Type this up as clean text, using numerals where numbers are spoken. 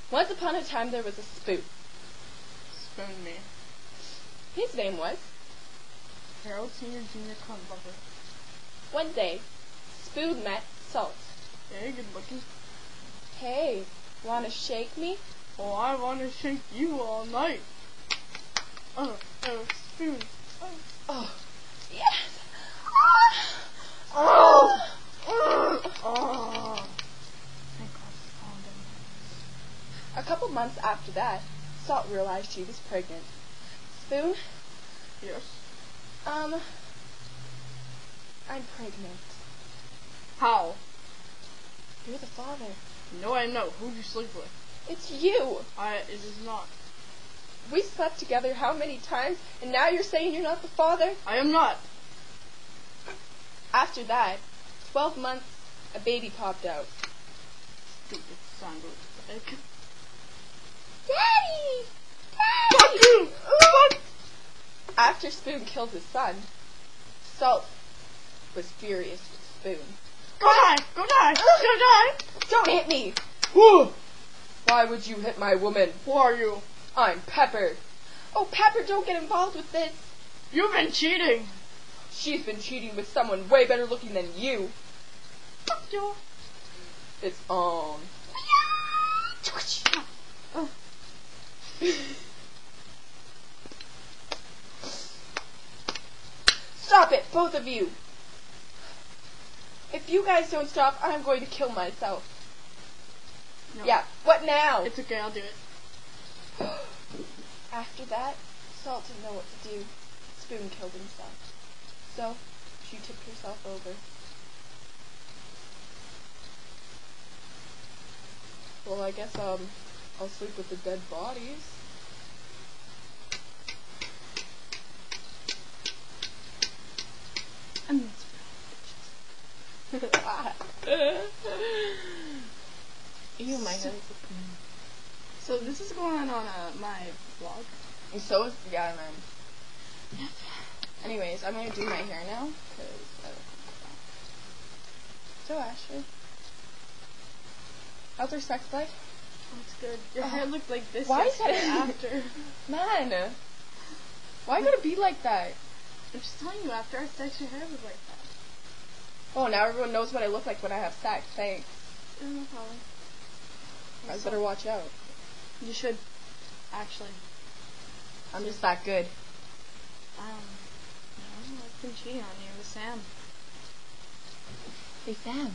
Once upon a time there was a spoon. Spoon me. His name was Harold Senior Junior Cunt Lover. One day, Spoon met Salt. Hey, good looking. Hey, wanna shake me? Oh, I wanna shake you all night. Spoon. Oh, yes. Oh. Thank God it's calmed down. A couple months after that, Salt realized she was pregnant. Spoon, Yes. I'm pregnant. How? You're the father. No, I know. Who'd you sleep with? It's you. It is not. We slept together how many times, and now you're saying you're not the father? I am not. After that, 12 months, a baby popped out. Stupid son of a bitch. Daddy! Fuck you! Fuck! After Spoon killed his son, Salt was furious with Spoon. Go die! Go die! Go die! Don't hit me! Why would you hit my woman? Who are you? I'm Pepper. Oh, Pepper, don't get involved with this. You've been cheating. She's been cheating with someone way better looking than you. Fuck you. It's on. Stop it, both of you. If you guys don't stop, I'm going to kill myself. No. Yeah, what now? It's okay, I'll do it. After that, Salt didn't know what to do. Spoon killed himself. So, she tipped herself over. Well, I guess, I'll sleep with the dead bodies. And that's Ew, my head. So this is going on my vlog. And so is, yeah, man. Yep. Anyways, I'm gonna do my hair now, because I don't know. So, Ashley, how's our sex life? Oh, it's good. Your hair looked like this Why is that after? Man, why gotta be like that? I'm just telling you, after our sex, your hair was like that. Oh, now everyone knows what I look like when I have sex. Thanks. No problem. I better watch out. You should, actually. I'm just that good. No, I've been cheating on you with Sam. Hey, Sam.